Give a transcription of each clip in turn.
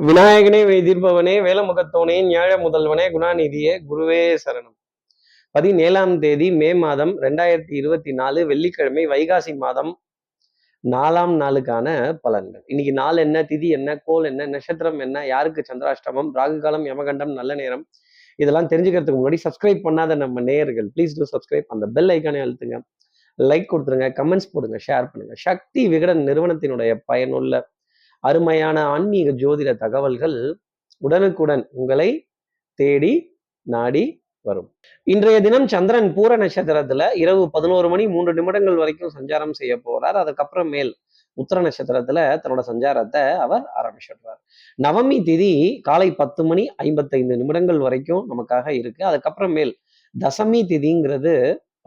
விநாயகனே எதிர்ப்பவனே வேலமுகத்தோனே ஞாழ முதல்வனே குணாநிதியே குருவே சரணம். 17ஆம் தேதி மே மாதம் 2024 வெள்ளிக்கிழமை வைகாசி மாதம் 4ஆம் நாளுக்கான பலன்கள். இன்னைக்கு நாள் என்ன, திதி என்ன, கோல் என்ன, நட்சத்திரம் என்ன, யாருக்கு சந்திராஷ்டமம், ராகு காலம், யமகண்டம், நல்ல நேரம், இதெல்லாம் தெரிஞ்சுக்கிறதுக்கு முன்னாடி சப்ஸ்கிரைப் பண்ணாத நம்ம நேயர்கள் ப்ளீஸ் டூ சப்ஸ்கிரைப், அந்த பெல் ஐக்கானே அழுத்துங்க, லைக் கொடுத்துருங்க, கமெண்ட்ஸ் போடுங்க, ஷேர் பண்ணுங்க. சக்தி விகடன் நிறுவனத்தினுடைய பயனுள்ள அருமையான ஆன்மீக ஜோதிட தகவல்கள் உடனுக்குடன் உங்களை தேடி நாடி வரும். இன்றைய தினம் சந்திரன் பூர நட்சத்திரத்துல இரவு 11 மணி 3 நிமிடங்கள் வரைக்கும் சஞ்சாரம் செய்ய போறார். அதுக்கப்புறம் மேல் உத்தர நட்சத்திரத்துல தன்னோட சஞ்சாரத்தை அவர் ஆரம்பிச்சிடுறார். நவமி திதி காலை 10 மணி 55 நிமிடங்கள் வரைக்கும் நமக்காக இருக்கு. அதுக்கப்புறம் மேல் தசமி திதிங்கிறது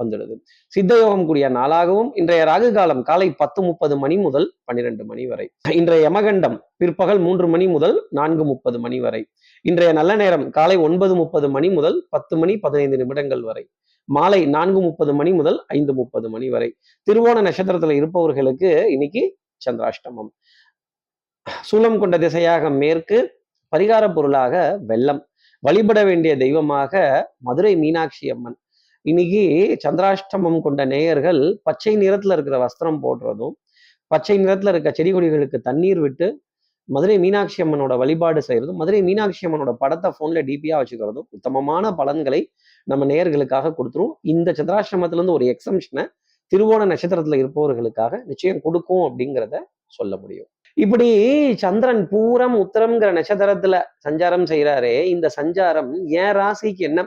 வந்துடுது. சித்தயோகம் கூடிய நாளாகவும் இன்றைய ராகு காலம் காலை 10:30 முதல் 12 வரை. இன்றைய யமகண்டம் பிற்பகல் 3 முதல் 4:30 வரை. இன்றைய நல்ல நேரம் காலை 9:30 முதல் 10:15 வரை. மாலை 4:30 முதல் 5:30 வரை. திருவோண நட்சத்திரத்துல இருப்பவர்களுக்கு இன்னைக்கு சந்திராஷ்டமம். சூலம் கொண்ட திசையாக மேற்கு, பரிகார பொருளாக வெள்ளம், வழிபட வேண்டிய தெய்வமாக மதுரை மீனாட்சி அம்மன். இன்னைக்கு சந்திராஷ்டமம் கொண்ட நேயர்கள் பச்சை நிறத்துல இருக்கிற வஸ்திரம் போடுறதும், பச்சை நிறத்துல இருக்க செடி கொடிகளுக்கு தண்ணீர் விட்டு மதுரை மீனாட்சி அம்மனோட வழிபாடு செய்யறதும், மதுரை மீனாட்சி அம்மனோட படத்தை போன்ல டிபியா வச்சுக்கிறதும் உத்தமமான பலன்களை நம்ம நேயர்களுக்காக கொடுத்துரும். இந்த சந்திராஷ்டமத்துல இருந்து ஒரு எக்ஸம்ஷனை திருவோண நட்சத்திரத்துல இருப்பவர்களுக்காக நிச்சயம் கொடுக்கும் அப்படிங்கிறத சொல்ல முடியும். இப்படி சந்திரன் பூரம் உத்தரம்ங்கிற நட்சத்திரத்துல சஞ்சாரம் செய்யறாரே, இந்த சஞ்சாரம் என் ராசிக்கு என்ன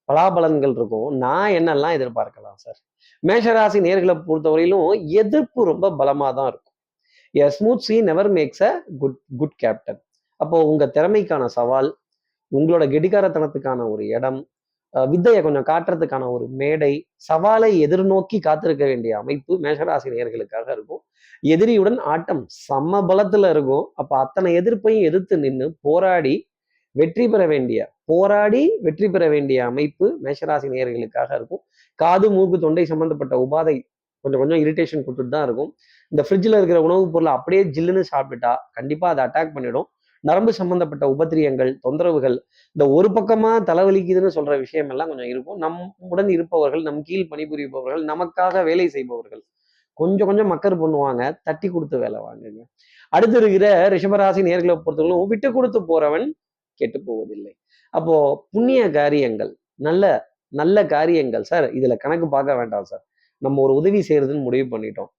பலாபலன்கள் இருக்கும், நான் என்னெல்லாம் எதிர்பார்க்கலாம் சார்? மேஷராசி நேர்களை பொறுத்தவரையிலும் எதிர்ப்பு ரொம்ப பலமா தான் இருக்கும். எ smooth C never maths a good captain. அப்போ உங்க திறமைக்கான சவால், உங்களோட கெடிகாரத்தனத்துக்கான ஒரு இடம், வித்தையை கொஞ்சம் காட்டுறதுக்கான ஒரு மேடை, சவாலை எதிர்நோக்கி காத்திருக்க வேண்டிய அமைப்பு மேஷராசி நேயர்களுக்காக இருக்கும். எதிரியுடன் ஆட்டம் சம பலத்துல இருக்கும். அப்ப அத்தனை எதிர்ப்பையும் எதிர்த்து நின்று போராடி வெற்றி பெற வேண்டிய அமைப்பு மேஷராசி நேயர்களுக்காக இருக்கும். காது மூக்கு தொண்டை சம்பந்தப்பட்ட உபாதை கொஞ்சம் கொஞ்சம் இரிட்டேஷன் கொடுத்துட்டு தான் இருக்கும். இந்த ஃப்ரிட்ஜில் இருக்கிற உணவுப் பொருளை அப்படியே ஜில்லுன்னு சாப்பிட்டுட்டா கண்டிப்பா அதை அட்டாக் பண்ணிடும். நரம்பு சம்பந்தப்பட்ட உபத்திரியங்கள், தொந்தரவுகள், இந்த ஒரு பக்கமா தலைவலிக்குதுன்னு சொல்ற விஷயம் எல்லாம் கொஞ்சம் இருக்கும். நம்முடன் இருப்பவர்கள், நம் கீழ் பணிபுரிபவர்கள், நமக்காக வேலை செய்பவர்கள் கொஞ்சம் கொஞ்சம் மக்கர் பண்ணுவாங்க. தட்டி கொடுத்து வேலை வாங்குங்க. அடுத்து இருக்கிற ரிஷபராசி நேர்களை பொறுத்தவரைக்கும் விட்டு கொடுத்து போறவன் கெட்டு போவதில்லை. அப்போ புண்ணிய காரியங்கள், நல்ல நல்ல காரியங்கள் சார், இதுல கணக்கு பார்க்க வேண்டாம் சார். நம்ம ஒரு உதவி செய்யறதுன்னு முடிவு பண்ணிட்டோம்,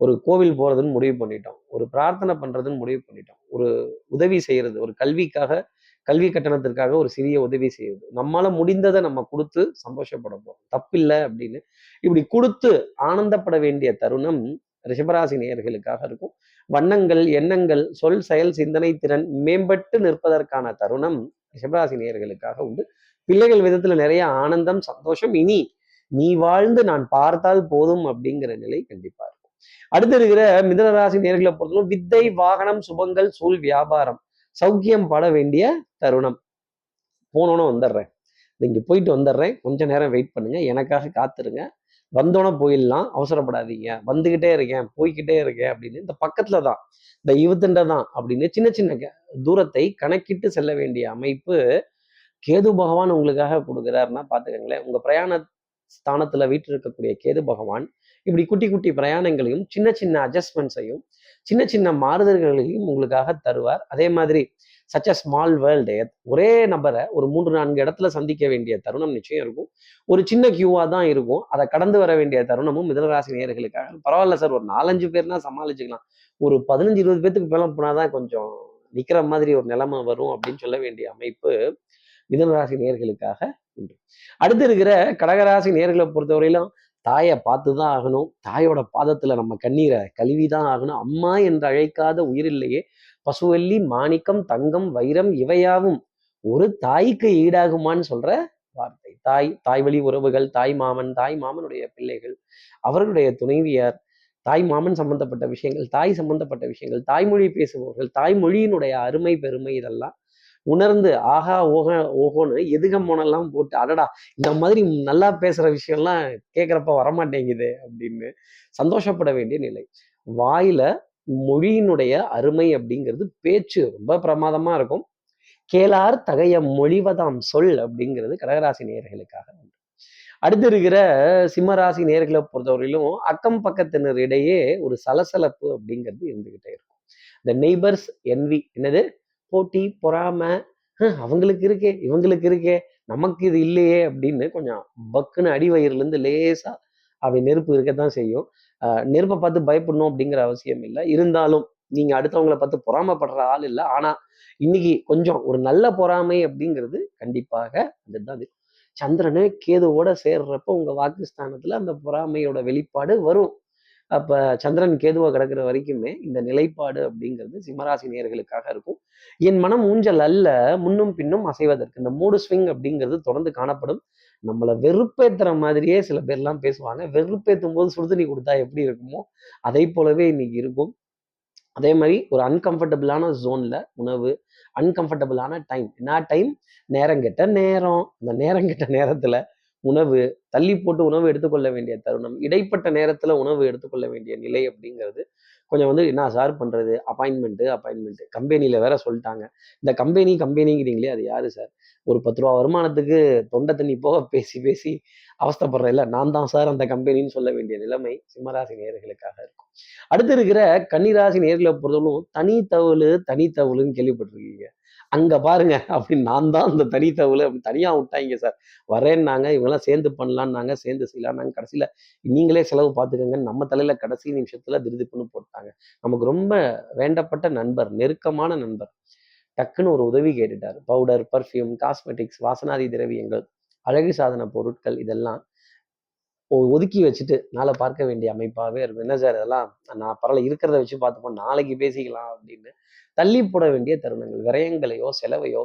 ஒரு கோவில் போறதுன்னு முடிவு பண்ணிட்டோம், ஒரு பிரார்த்தனை பண்றதுன்னு முடிவு பண்ணிட்டோம், ஒரு உதவி செய்யறது, ஒரு கல்வி கட்டணத்திற்காக ஒரு சிறிய உதவி செய்யுது, நம்மளால முடிந்ததை நம்ம கொடுத்து சந்தோஷப்பட போறோம், தப்பில்லை அப்படின்னு இப்படி கொடுத்து ஆனந்தப்பட வேண்டிய தருணம் ரிஷபராசி நேயர்களுக்காக இருக்கும். வண்ணங்கள், எண்ணங்கள், சொல், செயல், சிந்தனை திறன் மேம்பட்டு நிற்பதற்கான தருணம் ரிஷபராசி நேயர்களுக்காக உண்டு. பிள்ளைகள் விதத்துல நிறைய ஆனந்தம், சந்தோஷம். இனி நீ வாழ்ந்து நான் பார்த்தால் போதும் அப்படிங்கிற நிலை கண்டிப்பா இருக்கும். அடுத்து இருக்கிற மிதுனராசி நேர்களை பொறுத்தவரை வித்தை, வாகனம், சுபங்கள், சூழ், வியாபாரம், சௌக்கியம் பட வேண்டிய தருணம். போனோன்னு வந்துடுறேன், இங்க போயிட்டு வந்துடுறேன், கொஞ்ச நேரம் வெயிட் பண்ணுங்க, எனக்காக காத்துருங்க, வந்தோன்னே போயிடலாம், அவசரப்படாதீங்க, வந்துகிட்டே இருக்கேன், போய்கிட்டே இருக்கேன் அப்படின்னு இந்த பக்கத்துல தான், இந்த இவத்துண்ட தான் அப்படின்னு சின்ன சின்ன தூரத்தை கணக்கிட்டு செல்ல வேண்டிய அமைப்பு கேது பகவான் உங்களுக்காக கொடுக்குறாருன்னா பாத்துக்கங்களேன். உங்க பிரயாண ஸ்தானத்துல வீட்டில் இருக்கக்கூடிய கேது பகவான் இப்படி குட்டி குட்டி பிரயாணங்களையும் சின்ன சின்ன அட்ஜஸ்ட்மெண்ட்ஸையும் சின்ன சின்ன மாறுதல்களையும் உங்களுக்காக தருவார். அதே மாதிரி சச் அ ஸ்மால் வேர்ல்டு, ஒரே நபரை ஒரு 3-4 இடத்துல சந்திக்க வேண்டிய தருணம் நிச்சயம் இருக்கும். ஒரு சின்ன கியூவா தான் இருக்கும், அதை கடந்து வர வேண்டிய தருணமும் மிதனராசி நேயர்களுக்காக. பரவாயில்ல சார், ஒரு 4-5 பேர்னா சமாளிச்சுக்கலாம், ஒரு 15-20 பேத்துக்கு மேல போனாதான் கொஞ்சம் நிக்கிற மாதிரி ஒரு நிலைமை வரும் அப்படின்னு சொல்ல வேண்டிய அமைப்பு மிதனராசி நேயர்களுக்காக உண்டு. அடுத்து இருக்கிற கடகராசி நேயர்களை பொறுத்தவரையிலும் தாயை பார்த்துதான் ஆகணும், தாயோட பாதத்துல நம்ம கண்ணீரை கழுவிதான் ஆகணும். அம்மா என்று அழைக்காத உயிரில்லையே, பசுவல்லி, மாணிக்கம், தங்கம், வைரம் இவையாவும் ஒரு தாய்க்கு ஈடாகுமான்னு சொல்ற வார்த்தை. தாய் வழி உறவுகள், தாய் மாமன், தாய் மாமனுடைய பிள்ளைகள், அவர்களுடைய துணைவியார், தாய் மாமன் சம்பந்தப்பட்ட விஷயங்கள், தாய் சம்பந்தப்பட்ட விஷயங்கள், தாய்மொழி பேசுபவர்கள், தாய்மொழியினுடைய அருமை பெருமை இதெல்லாம் உணர்ந்து ஆஹா ஓஹோன்னு எதுகம் போனெல்லாம் போட்டு அடடா இந்த மாதிரி நல்லா பேசுற விஷயம்லாம் கேட்குறப்ப வரமாட்டேங்குது அப்படின்னு சந்தோஷப்பட வேண்டிய நிலை. வாயில மொழியினுடைய அருமை அப்படிங்கிறது பேச்சு ரொம்ப பிரமாதமா இருக்கும். கேளார் தகைய மொழிவதாம் சொல் அப்படிங்கிறது கடகராசி நேயர்களுக்காக. அடுத்து இருக்கிற சிம்மராசி நேயர்களை பொறுத்தவரையிலும் அக்கம் பக்கத்தினர் இடையே ஒரு சலசலப்பு அப்படிங்கிறது இருந்துகிட்டே இருக்கும். இந்த நெய்பர்ஸ் என்வி, என்னது போட்டி பொறாமை, அவங்களுக்கு இருக்கே இவங்களுக்கு இருக்கே நமக்கு இது இல்லையே அப்படின்னு கொஞ்சம் பக்குன்னு அடி வயிறுல இருந்து லேசா அப்படி நெருப்பு இருக்கத்தான் செய்யும். நெருப்பை பார்த்து பயப்படணும் அப்படிங்கிற அவசியம் இல்லை. இருந்தாலும் நீங்க அடுத்தவங்களை பார்த்து பொறாமைப்படுற ஆள் இல்லை. ஆனா இன்னைக்கு கொஞ்சம் ஒரு நல்ல பொறாமை அப்படிங்கிறது கண்டிப்பாக அதுதான் அது. சந்திரனு கேதுவோட சேர்றப்ப உங்க வாக்குஸ்தானத்துல அந்த பொறாமையோட வெளிப்பாடு வரும். அப்ப சந்திரன் கேதுவா கிடக்கிற வரைக்குமே இந்த நிலைப்பாடு அப்படிங்கிறது சிம்மராசி நேயர்களுக்காக இருக்கும். என் மனம் ஊஞ்சல் அல்ல, முன்னும் பின்னும் அசைவதற்கு. இந்த மூடு ஸ்விங் அப்படிங்கிறது தொடர்ந்து காணப்படும். நம்மளை வெறுப்பேத்துற மாதிரியே சில பேர்லாம் பேசுவாங்க. வெறுப்பேத்தும் போது சுடுதண்ணி கொடுத்தா எப்படி இருக்குமோ அதை போலவே இன்னைக்கு இருக்கும். அதே மாதிரி ஒரு அன்கம்ஃபர்டபுளான ஜோன்ல உணவு, அன்கம்ஃபர்டபுளான டைம். என்ன டைம்? நேரங்கெட்ட நேரம். அந்த நேரங்கெட்ட நேரத்துல உணவு, தள்ளி போட்டு உணவு எடுத்துக்கொள்ள வேண்டிய தருணம், இடைப்பட்ட நேரத்துல உணவு எடுத்துக்கொள்ள வேண்டிய நிலை அப்படிங்கிறது கொஞ்சம் என்ன சார் பண்றது? அப்பாயின்மெண்ட் கம்பெனில வேற சொல்லிட்டாங்க. இந்த கம்பெனிங்கிறீங்களே அது யாரு சார்? ஒரு 10 ரூபா வருமானத்துக்கு தொண்டை தண்ணி போக பேசி பேசி அவஸ்தைப்படுறேன். இல்ல நான் தான் சார் அந்த கம்பெனின்னு சொல்ல வேண்டிய நிலைமை சிம்மராசி நேயர்களுக்காக இருக்கும். அடுத்து இருக்கிற கன்னிராசி நேர்களை பொறுத்தவரைக்கும் தனித்தவுளுன்னு கேள்விப்பட்டிருக்கீங்க. அங்க பாருங்க அப்படின்னு நான் தான் அந்த தனித்தவுளு அப்படின்னு தனியா விட்டாங்க சார். வரேன்னாங்க, இவங்கெல்லாம் சேர்ந்து பண்ணலான்னாங்க, சேர்ந்து செய்யலான்னாங்க. கடைசியில நீங்களே செலவு பார்த்துக்கங்கன்னு நம்ம தலையில கடைசி நிமிஷத்துல திருதிப்புன்னு போட்டாங்க. நமக்கு ரொம்ப வேண்டப்பட்ட நண்பர், நெருக்கமான நண்பர் டக்குன்னு ஒரு உதவி கேட்டுட்டார். பவுடர், பர்ஃப்யூம், காஸ்மெட்டிக்ஸ், வாசனாதி திரவியங்கள், அழகு சாதன பொருட்கள் இதெல்லாம் ஒதுக்கி வச்சுட்டு நாளை பார்க்க வேண்டிய அமைப்பாகவே இருக்கும். என்ன சார் இதெல்லாம் நான் பரவாயில்ல இருக்கிறத வச்சு பார்த்துப்போம், நாளைக்கு பேசிக்கலாம் அப்படின்னு தள்ளி போட வேண்டிய தருணங்கள். விரயங்களையோ செலவையோ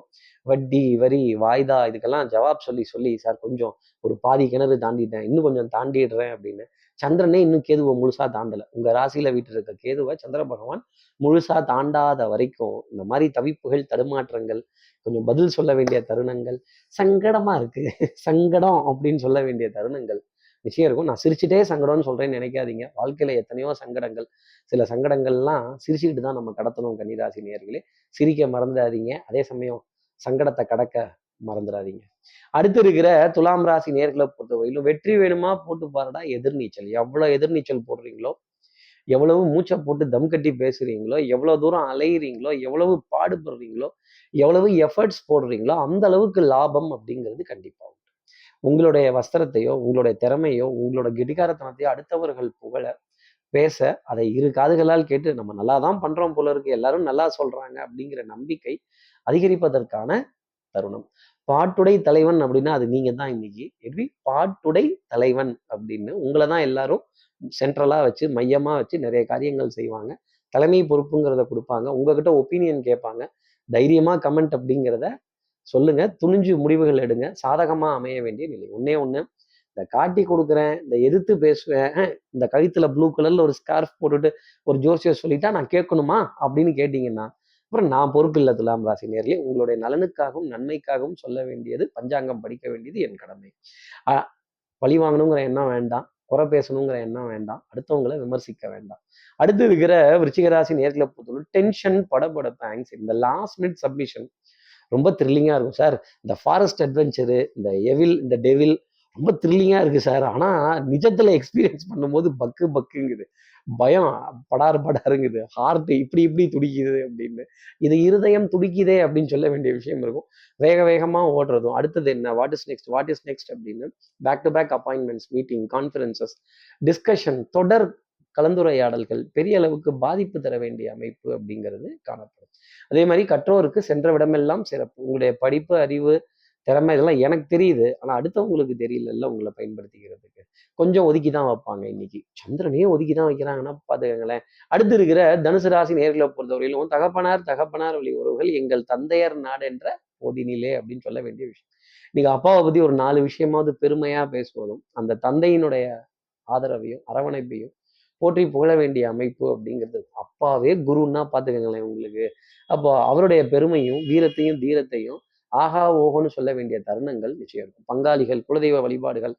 வட்டி வரி வாய்தா இதுக்கெல்லாம் ஜவாப் சொல்லி சொல்லி சார் கொஞ்சம் ஒரு பாதி கிணறு தாண்டிட்டேன், இன்னும் கொஞ்சம் தாண்டிடுறேன் அப்படின்னு. சந்திரனே இன்னும் கேதுவை முழுசா தாண்டல. உங்க ராசியில வீட்டு இருக்க கேதுவை சந்திர பகவான் முழுசா தாண்டாத வரைக்கும் இந்த மாதிரி தவிப்புகள், தடுமாற்றங்கள், கொஞ்சம் பதில் சொல்ல வேண்டிய தருணங்கள், சங்கடமா இருக்கு சங்கடம் அப்படின்னு சொல்ல வேண்டிய தருணங்கள் நிச்சயம் இருக்கும். நான் சிரிச்சுட்டே சங்கடம்னு சொல்றேன்னு நினைக்காதீங்க. வாழ்க்கையில எத்தனையோ சங்கடங்கள், சில சங்கடங்கள்லாம் சிரிச்சுக்கிட்டு தான் நம்ம கடத்தணும். கன்னிராசி நேயர்களே, சிரிக்க மறந்துடாதீங்க. அதே சமயம் சங்கடத்தை கடக்க மறந்துடாதீங்க. அடுத்து இருக்கிற துலாம் ராசி நேர்களை பொறுத்தவரையிலும் வெற்றி வேணுமா போட்டு பாருடா எதிர்நீச்சல். எவ்வளவு எதிர்நீச்சல் போடுறீங்களோ, எவ்வளவு மூச்சை போட்டு தம் கட்டி பேசுறீங்களோ, எவ்வளவு தூரம் அலையிறீங்களோ, எவ்வளவு பாடுபடுறீங்களோ, எவ்வளவு எஃபர்ட்ஸ் போடுறீங்களோ அந்த அளவுக்கு லாபம் அப்படிங்கிறது கண்டிப்பா உண்டு. உங்களுடைய வஸ்திரத்தையோ, உங்களுடைய திறமையோ, உங்களோட கெட்டிக்காரத்தனத்தையோ அடுத்தவர்கள் புகழ, பேச, அதை இரு காதுகளால் கேட்டு நம்ம நல்லா தான் பண்றோம் போல இருக்கு, எல்லாரும் நல்லா சொல்றாங்க அப்படிங்கிற நம்பிக்கை அதிகரிப்பதற்கான தருணம். பாட்டுடை தலைவன் அப்படின்னா அது நீங்க தான் இன்னைக்கு. எப்படி பாட்டுடை தலைவன் அப்படின்னு உங்களை தான் எல்லாரும் சென்ட்ரலா வச்சு மையமா வச்சு நிறைய காரியங்கள் செய்வாங்க. தலைமை பொறுப்புங்கிறத கொடுப்பாங்க. உங்ககிட்ட ஒப்பீனியன் கேட்பாங்க. தைரியமா கமெண்ட் அப்படிங்கிறத சொல்லுங்க. துணிஞ்சு முடிவுகள் எடுங்க. சாதகமா அமைய வேண்டிய நிலை. ஒண்ணே ஒண்ணு, இந்த காட்டி கொடுக்குறேன், இந்த எதிர்த்து பேசுவேன், இந்த கழுத்துல ப்ளூ கலர்ல ஒரு ஸ்கார்ஃப் போட்டுட்டு ஒரு ஜோசியர் சொல்லிட்டா நான் கேட்கணுமா அப்படின்னு கேட்டீங்கன்னா அப்புறம் நான் பொறுப்பில்லை. துலாம் ராசி நேயர்களே, உங்களுடைய நலனுக்காகவும் நன்மைக்காகவும் சொல்ல வேண்டியது, பஞ்சாங்கம் படிக்க வேண்டியது என் கடமை. பழி வாங்கணுங்கிற எண்ணம் வேண்டாம், குறை பேசணுங்கிற எண்ணம் வேண்டாம், அடுத்தவங்களை விமர்சிக்க வேண்டாம். அடுத்து இருக்கிற விருச்சிக ராசி நேர்களை பொறுத்தவரை டென்ஷன், படபடப்பு, ஆங்ஸைட்டி, இந்த லாஸ்ட் மினிட் சப்மிஷன் ரொம்ப த்ரில்லிங்கா இருக்கும் சார். இந்த ஃபாரஸ்ட் அட்வென்ச்சரு, இந்த டெவில் ரொம்ப த்ரில்லிங்கா இருக்கு சார். ஆனா நிஜத்துல எக்ஸ்பீரியன்ஸ் பண்ணும்போது பக்குங்குது, பயம் படார் படாருங்குது, ஹார்ட் இப்படி இப்படி துடிக்குது அப்படின்னு. இது இருதயம் துடிக்குதே அப்படின்னு சொல்ல வேண்டிய விஷயம் இருக்கும். வேக வேகமா ஓடுறதும் அடுத்தது என்ன, வாட் இஸ் நெக்ஸ்ட் அப்படின்னு back to back appointments, meeting, conferences, discussion, தொடர் கலந்துரையாடல்கள் பெரிய அளவுக்கு பாதிப்பு தர வேண்டிய அமைப்பு அப்படிங்கிறது காணப்படும். அதே மாதிரி கற்றோருக்கு சென்ற விடமெல்லாம் சிறப்பு. உங்களுடைய படிப்பு, அறிவு, திறமை இதெல்லாம் எனக்கு தெரியுது. ஆனா அடுத்தவங்களுக்கு தெரியலல்ல உங்களை பயன்படுத்திக்கிறதுக்கு. கொஞ்சம் ஒதுக்கி தான் வைப்பாங்க இன்னைக்கு. சந்திரனையே ஒதுக்கி தான் வைக்கிறாங்கன்னா பாத்துக்கங்களேன். அடுத்து இருக்கிற தனுசு ராசி நேர்களை பொறுத்தவரையிலும் தகப்பனார் வழி உறவுகள் எங்கள் தந்தையர் நாடு என்ற போதினிலே அப்படின்னு சொல்ல வேண்டிய விஷயம். நீங்க அப்பாவை பத்தி ஒரு 4 விஷயமாவது பெருமையா பேசுவதும், அந்த தந்தையினுடைய ஆதரவையும் அரவணைப்பையும் போற்றி புகழ வேண்டிய அமைப்பு அப்படிங்கிறது. அப்பாவே குருன்னா பாத்துக்கங்களேன் உங்களுக்கு. அப்போ அவருடைய பெருமையும் வீரத்தையும் தீரத்தையும் ஆகா ஓஹோன்னு சொல்ல வேண்டிய தருணங்கள் நிச்சயம் இருக்கும். பங்காளிகள், குலதெய்வ வழிபாடுகள்,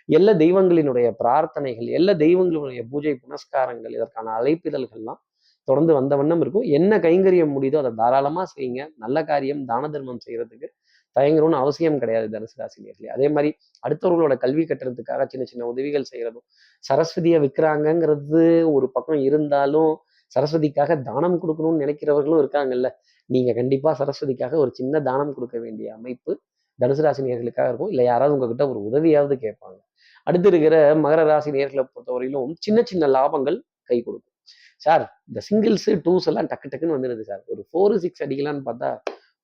எல்லா தெய்வங்களினுடைய பிரார்த்தனைகள், எல்லா தெய்வங்களுடைய பூஜை புனஸ்காரங்கள், இதற்கான அழைப்பிதழ்கள்லாம் தொடர்ந்து வந்த வண்ணம் இருக்கும். என்ன கைங்கரியம் முடியுதோ அதை தாராளமா செய்யுங்க. நல்ல காரியம், தான தர்மம் செய்யறதுக்கு தயங்கணும்னு அவசியம் கிடையாது தனுசு ராசி நேயர்களே. அதே மாதிரி அடுத்தவர்களோட கல்வி கட்டுறதுக்காக சின்ன சின்ன உதவிகள் செய்யறதும், சரஸ்வதியை விற்கிறாங்கங்கிறது ஒரு பக்கம் இருந்தாலும் சரஸ்வதிக்காக தானம் கொடுக்கணும்னு நினைக்கிறவர்களும் இருக்காங்கல்ல. நீங்க கண்டிப்பா சரஸ்வதிக்காக ஒரு சின்ன தானம் கொடுக்க வேண்டிய அமைப்பு தனுசு ராசி நேயர்களுக்காக இருக்கும். இல்ல யாராவது உங்ககிட்ட ஒரு உதவியாவது கேட்பாங்க. அடுத்து இருக்கிற மகர ராசி நேயர்களை பொறுத்தவரையிலும் சின்ன சின்ன லாபங்கள் கை கொடுக்கும். சார் இந்த சிங்கிள்ஸ் டூஸ் எல்லாம் டக்கு டக்குன்னு வந்துடுது சார். ஒரு 4-6 அடிக்கலான்னு பார்த்தா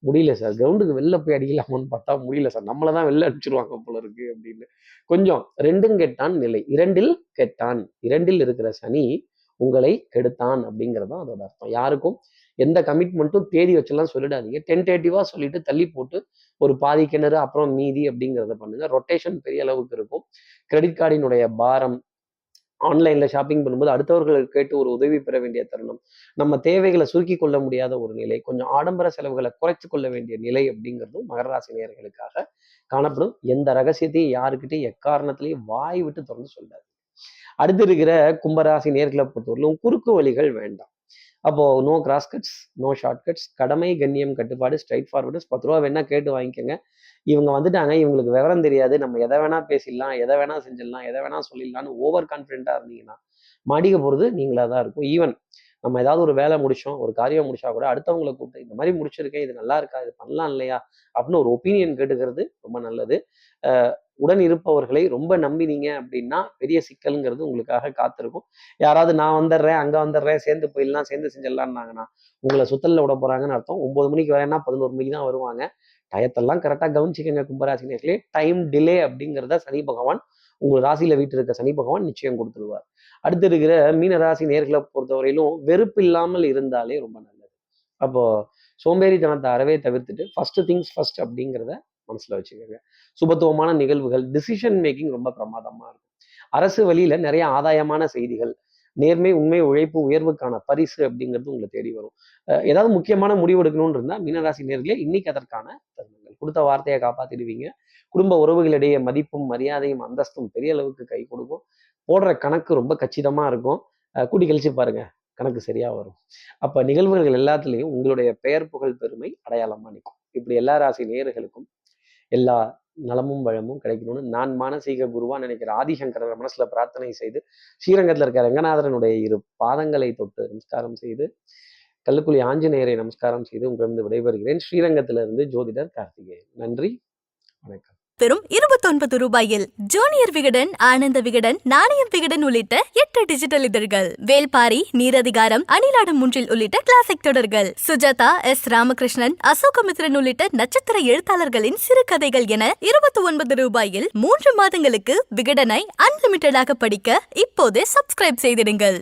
முடியல சார். கிரவுண்டுக்கு வெளில போய் அடிக்கலாமான்னு பார்த்தா முடியல சார். நம்மளை தான் வெளில அடிச்சிருவாங்க போல இருக்கு அப்படின்னு. கொஞ்சம் 2ம் கெட்டான் நிலை. 2ல் கெட்டான். 2ல் இருக்கிற சனி உங்களை கெடுத்தான் அப்படிங்கிறது தான் அதோட அர்த்தம். யாருக்கும் எந்த கமிட்மெண்ட்டும் தேதி வச்செல்லாம் சொல்லிடாதீங்க. டென்டேட்டிவா சொல்லிட்டு தள்ளி போட்டு ஒரு பாதி கிணறு அப்புறம் மீதி அப்படிங்கிறத பண்ணுங்க. ரொட்டேஷன் பெரிய அளவுக்கு இருக்கும். கிரெடிட் கார்டினுடைய பாரம், ஆன்லைன்ல ஷாப்பிங் பண்ணும்போது அடுத்தவர்களுக்கு கேட்டு ஒரு உதவி பெற வேண்டிய தருணம், நம்ம தேவைகளை சுருக்கி கொள்ள முடியாத ஒரு நிலை, கொஞ்சம் ஆடம்பர செலவுகளை குறைத்து கொள்ள வேண்டிய நிலை அப்படிங்கிறதும் மகர ராசி நேயர்களுக்காக காணப்படும். எந்த ரகசியத்தையும் யாருக்கிட்டையும் எக்காரணத்திலையும் வாய் விட்டு தொடர்ந்து சொல்லாது. அடுத்து இருக்கிற கும்பராசி நேர்களை பொறுத்தவரையிலும் குறுக்கு வழிகள் வேண்டாம். அப்போ no cross cuts, no short cuts, கடமை கண்ணியம் கட்டுப்பாடு, ஸ்ட்ரைட் ஃபார்வர்டு. 10 ரூபா வேணா கேட்டு வாங்கிக்கோங்க. இவங்க வந்துட்டாங்க, இவங்களுக்கு விவரம் தெரியாது, நம்ம எதை வேணா பேசிடலாம், எதை வேணா செஞ்சிடலாம், எதை வேணா சொல்லிடலாம்னு ஓவர் கான்ஃபிடென்ட்டா இருந்தீங்கன்னா மாடிக்க போறது நீங்களா தான் இருக்கும். ஈவன் நம்ம ஏதாவது ஒரு வேலை முடிச்சோம், ஒரு காரியம் முடிச்சா கூட அடுத்தவங்களை கூப்பிட்டு இந்த மாதிரி முடிச்சிருக்கேன், இது நல்லா இருக்கா, இது பண்ணலாம் இல்லையா அப்படின்னு ஒரு ஒப்பீனியன் கேட்டுக்கிறது ரொம்ப நல்லது. உடன் இருப்பவர்களை ரொம்ப நம்பினீங்க அப்படின்னா பெரிய சிக்கல்ங்கிறது உங்களுக்காக காத்திருக்கும். யாராவது நான் வந்துடுறேன், அங்க வந்துடுறேன், சேர்ந்து போயிடலாம், சேர்ந்து செஞ்சிடலாம்னாங்கன்னா உங்களை சுத்தல்ல விட போறாங்கன்னு அர்த்தம். 9 மணிக்கு வரேன்னா 11 மணிக்கு தான் வருவாங்க. டயத்தெல்லாம் கரெக்டா கவனிச்சுக்கங்க கும்பராசி நேயர்களே. டைம் டிலே அப்படிங்கிறத சனி பகவான் உங்கள் ராசியில வீட்டு இருக்க சனி பகவான் நிச்சயம் கொடுத்துருவார். அடுத்து இருக்கிற மீன ராசி நேர்களை பொறுத்தவரையிலும் வெறுப்பு இல்லாமல் இருந்தாலே ரொம்ப நல்லது. அப்போ சோம்பேறித்தனத்தை அறவே தவிர்த்துட்டு ஃபர்ஸ்ட் திங்ஸ் ஃபர்ஸ்ட் அப்படிங்கிறத மனசுல வச்சுக்கோங்க. சுபத்துவமான நிகழ்வுகள், டிசிஷன் மேக்கிங் ரொம்ப பிரமாதமா இருக்கும். அரசு வழியில நிறைய ஆதாயமான செய்திகள், நேர்மை, உண்மை, உழைப்பு, உயர்வுக்கான பரிசு அப்படிங்கிறது உங்களை தேடி வரும். ஏதாவது முக்கியமான முடிவு எடுக்கணும்னு இருந்தா மீனராசி நேர்களே இன்னைக்கு அதற்கான தருணங்கள். கொடுத்த வார்த்தையை காப்பாத்திடுவீங்க. குடும்ப உறவுகளிடையே மதிப்பும் மரியாதையும் அந்தஸ்தும் பெரிய அளவுக்கு கை கொடுக்கும். போடுற கணக்கு ரொம்ப கச்சிதமா இருக்கும். கூட்டி கழிச்சு பாருங்க, கணக்கு சரியா வரும். அப்ப நிகழ்வுகள் எல்லாத்துலயும் உங்களுடைய பெயர் புகழ் பெருமை அடையாளமா நிற்கும். இப்படி எல்லா ராசி நேயர்களுக்கும் எல்லா நலமும் வளமும் கிடைக்கணும்னு நான் மானசீக குருவா நினைக்கிற ஆதிசங்கரரை மனசுல பிரார்த்தனை செய்து, ஸ்ரீரங்கத்துல இருக்க ரங்கநாதரனுடைய 2 பாதங்களை தொட்டு நமஸ்காரம் செய்து, கல்லுக்குழி ஆஞ்சநேயரை நமஸ்காரம் செய்து உங்களிடம் விடைபெறுகிறேன். ஸ்ரீரங்கத்திலிருந்து ஜோதிடர் கார்த்திகேயன். நன்றி, வணக்கம். வெறும் 29 ரூபாயில் ஜூனியர் விகடன், ஆனந்த விகடன், நாணயம் விகடன் உள்ளிட்ட 8 டிஜிட்டல் இதழ்கள், வேல்பாரி, நீரதிகாரம், அணிலாடும் முன்றில் உள்ளிட்ட கிளாசிக் தொடர்கள், சுஜாதா, எஸ். ராமகிருஷ்ணன், அசோகமித்ரன் உள்ளிட்ட நட்சத்திர எழுத்தாளர்களின் சிறுகதைகள் என 29 ரூபாயில் 3 மாதங்களுக்கு விகடனை அன்லிமிட்டடாக படிக்க இப்போதே சப்ஸ்கிரைப் செய்திடுங்கள்.